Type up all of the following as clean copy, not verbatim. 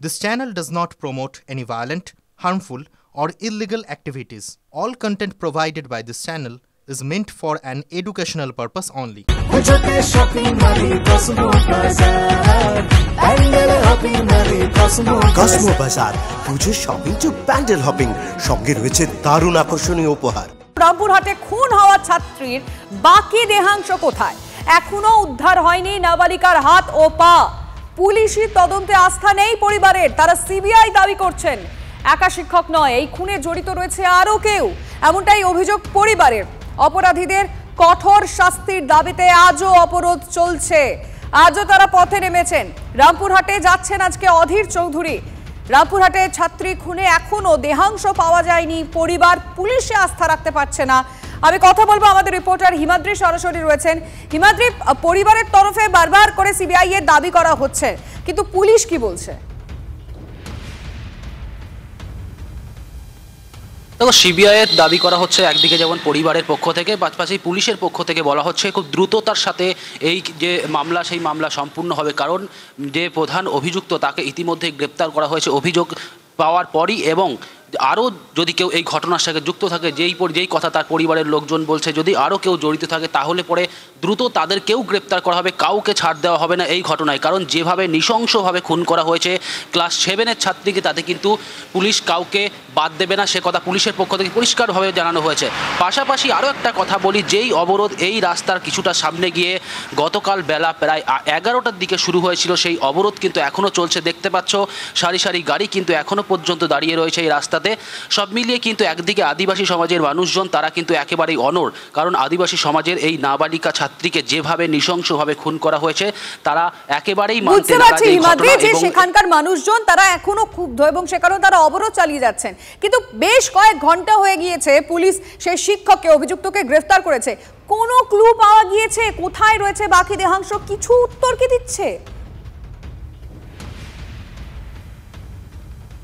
This channel does not promote any violent, harmful, or illegal activities. All content provided by this channel is meant for an educational purpose only. Cosmo বাজার পুজোর shopping two pandal hopping, সঙ্গে রয়েছে দারুণ আকর্ষণীয় উপহার। রামপুরহাটে খুন হওয়া ছাত্রীর বাকি দেহাংশ কোথায়? এখনো উদ্ধার হয়নি নাবালিকার হাত ও পা। পুলিশি তদন্তে আস্থা নেই পরিবারের, তারা সিবিআই দাবি করছেন। একা শিক্ষক নয়, এই খুনে জড়িত রয়েছে আরও কেউ, এমনটাই অভিযোগ পরিবারের। অপরাধীদের কঠোর শাস্তির দাবিতে আজও অবরোধ চলছে, আজও তারা পথে নেমেছেন। রামপুরহাটে যাচ্ছেন আজকে অধীর চৌধুরী। রামপুরহাটে ছাত্রী খুনে এখনো দেহাংশ পাওয়া যায়নি, পরিবার পুলিশে আস্থা রাখতে পারছে না। আমি কথা বলবো, আমাদের রিপোর্টার হিমাদ্রি সরাসরি রয়েছেন। হিমাদ্রি, পরিবারের তরফে বারবার করে সিবিআই এর দাবি করা হচ্ছে, কিন্তু পুলিশ কি বলছে? দেখো, সিবিআই এর দাবি করা হচ্ছে একদিকে যেমন পরিবারের পক্ষ থেকে, পাশাপাশি পুলিশের পক্ষ থেকে বলা হচ্ছে খুব দ্রুততার সাথে এই যে মামলা, সেই মামলা সম্পূর্ণ হবে। কারণ যে প্রধান অভিযুক্ত তাকে ইতিমধ্যে গ্রেপ্তার করা হয়েছে অভিযোগ পাওয়ার পরই, এবং আরও যদি কেউ এই ঘটনার সাথে যুক্ত থাকে, যেই কথা তার পরিবারের লোকজন বলছে, যদি আরও কেউ জড়িত থাকে তাহলে পরে দ্রুত তাদেরকেও গ্রেপ্তার করা হবে, কাউকে ছাড় দেওয়া হবে না এই ঘটনায়। কারণ যেভাবে নৃশংসভাবে খুন করা হয়েছে ক্লাস 7-এর ছাত্রীকে, তাতে কিন্তু পুলিশ কাউকে বাদ দেবে না, সে কথা পুলিশের পক্ষ থেকে পরিষ্কারভাবে জানানো হয়েছে। পাশাপাশি আরও একটা কথা বলি, যেই অবরোধ এই রাস্তার কিছুটা সামনে গিয়ে গতকাল বেলা প্রায় 11টার দিকে শুরু হয়েছিল, সেই অবরোধ কিন্তু এখনও চলছে। দেখতে পাচ্ছ সারি সারি গাড়ি কিন্তু এখনও পর্যন্ত দাঁড়িয়ে রয়েছে এই রাস্তাতে। সব মিলিয়ে কিন্তু একদিকে আদিবাসী সমাজের মানুষজন তারা কিন্তু একেবারেই অনড়, কারণ আদিবাসী সমাজের এই নাবালিকা ছাত্রীকে যেভাবে নৃশংসভাবে খুন করা হয়েছে তারা একেবারেই মানতে নারাজ। সেখানকার মানুষজন তারা এখনো ক্ষুব্ধ এবং সে কারণে তারা অবরোধ চালিয়ে যাচ্ছেন। কিন্তু বেশ কয়েক ঘন্টা হয়ে গিয়েছে, পুলিশ সেই শিক্ষককে, অভিযুক্তকে গ্রেফতার করেছে। কোনো ক্লু পাওয়া গিয়েছে কোথায় রয়েছে বাকি দেহাংশ? কিছু উত্তর কি দিচ্ছে?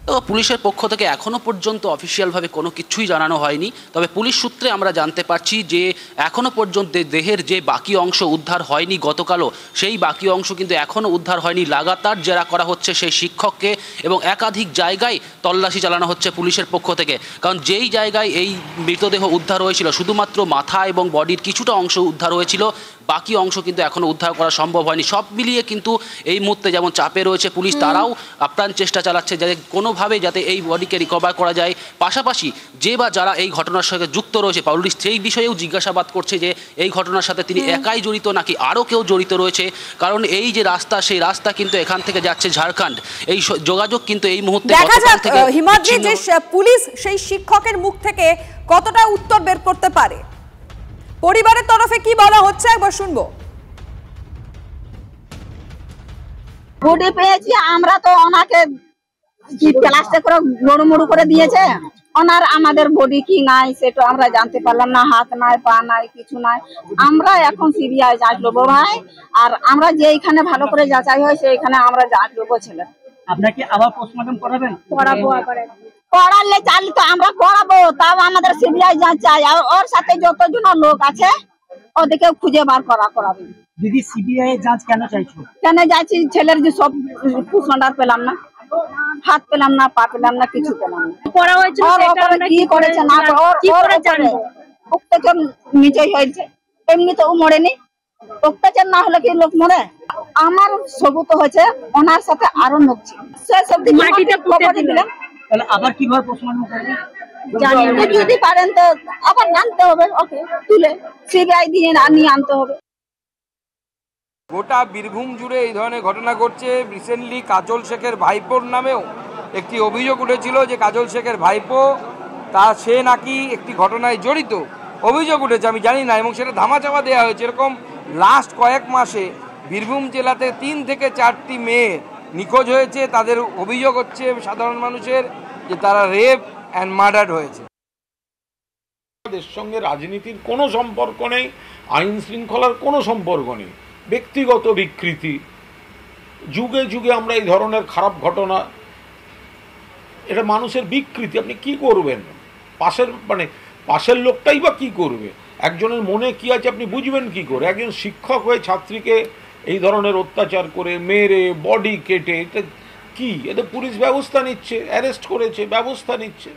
তো পুলিশের পক্ষ থেকে এখনও পর্যন্ত অফিসিয়ালভাবে কোনো কিছুই জানানো হয়নি। তবে পুলিশ সূত্রে আমরা জানতে পারছি যে এখনও পর্যন্ত দেহের যে বাকি অংশ উদ্ধার হয়নি গতকালও, সেই বাকি অংশ কিন্তু এখনও উদ্ধার হয়নি। লাগাতার জেরা করা হচ্ছে সেই শিক্ষককে এবং একাধিক জায়গায় তল্লাশি চালানো হচ্ছে পুলিশের পক্ষ থেকে। কারণ যেই জায়গায় এই মৃতদেহ উদ্ধার হয়েছিল শুধুমাত্র মাথা এবং বডির কিছুটা অংশ উদ্ধার হয়েছিল, বাকি অংশ কিন্তু এখনও উদ্ধার করা সম্ভব হয়নি। সব মিলিয়ে কিন্তু এই মুহূর্তে যেমন চাপে রয়েছে পুলিশ, তারাও আপ্রাণ চেষ্টা চালাচ্ছে যাতে কোনোভাবে যাতে এই বডিকে রিকভার করা যায়। পাশাপাশি যারা এই ঘটনার সাথে যুক্ত রয়েছে, পুলিশ সেই বিষয়েও জিজ্ঞাসাবাদ করছে যে এই ঘটনার সাথে তিনি একাই জড়িত নাকি আরও কেউ জড়িত রয়েছে। কারণ এই যে রাস্তা, সেই রাস্তা কিন্তু এখান থেকে যাচ্ছে ঝাড়খণ্ড, এই যোগাযোগ কিন্তু এই মুহূর্তে হিমাদ্রি, যে পুলিশ সেই শিক্ষকের মুখ থেকে কতটা উত্তর বের করতে পারে, পরিবারের তরফে কি বলা হচ্ছে একবার শুনবো। বডি পেয়েছি আমরা, তো ওনাকে কি প্লাস্টিক করে গড়ুমড়ু করে দিয়েছে। ওনার আমাদের বডি কি নাই সেটা আমরা জানতে পারলাম না, হাত নাই, পা নাই, কিছু নাই। আমরা এখন সিবিআই যাচ নেবো ভাই, আর আমরা যে এখানে ভালো করে যাচাই হয় সেইখানে আমরা যাচ নেবো। ছেলে আপনাকে আবার পোস্টমর্টম করাবেন? করাবো, করালে চাল তো আমরা করাবো, তাও আমাদের সিবিআই যাচ চাই। আর ওর সাথে যতজন লোক আছে ওদেরকে খুঁজে বার করাবে। দিদি, সিবিআই যাচ কেন চাইছো? কেন যাচ্ছি? ছেলের যে সব কুসন্ডার পেলাম না, হাত পেলাম না, পা পেলাম না, কিছু পেলাম না। কি করেছে না অত্যাচার নিজেই হয়েছে, এমনি তো ও মরেনি। অত্যাচার না হলে কি লোক মরে? আমার সবুত হয়েছে, ওনার সাথে আরো লোক ছিল। সেসব মাটিতে খবর দিলাম। তাহলে আবার কিভাবে পোস্টমর্টম করবেন? যদি পারেন তো আবার আনতে হবে, ওকে তুলে সিবিআই দিয়ে নিয়ে আনতে হবে। গোটা বীরভূম জুড়ে এই ধরনের ঘটনা ঘটছে। রিসেন্টলি কাজল শেখের ভাইপোর নামেও একটি অভিযোগ উঠেছিল যে কাজল শেখের ভাইপো সে নাকি একটি ঘটনায় জড়িত, অভিযোগ উঠেছে, আমি জানি না, এবং সেটা ধামাচাপা দেওয়া হয়েছে। এরকম লাস্ট কয়েক মাসে বীরভূম জেলাতে 3 থেকে 4টি মেয়ে নিখোঁজ হয়েছে। তাদের অভিযোগ হচ্ছে সাধারণ মানুষের যে তারা রেপ অ্যান্ড মার্ডার হয়েছে। এর সঙ্গে রাজনীতির কোনো সম্পর্ক নেই, আইন শৃঙ্খলার কোনো সম্পর্ক নেই, ব্যক্তিগত বিকৃতি। যুগে যুগে আমরা এই ধরনের খারাপ ঘটনা, এটা মানুষের বিকৃতি। আপনি কি করবেন? পাশের লোকটাই বা কি করবে? একজনের মনে কি আছে আপনি বুঝবেন কি করে? একজন শিক্ষক হয়ে ছাত্রীকে এই ধরনের অত্যাচার করে, মেরে, বডি কেটে, এটা কি এদের পুলিশ ব্যবস্থা নিচ্ছে, অ্যারেস্ট করেছে, ব্যবস্থা নিচ্ছে।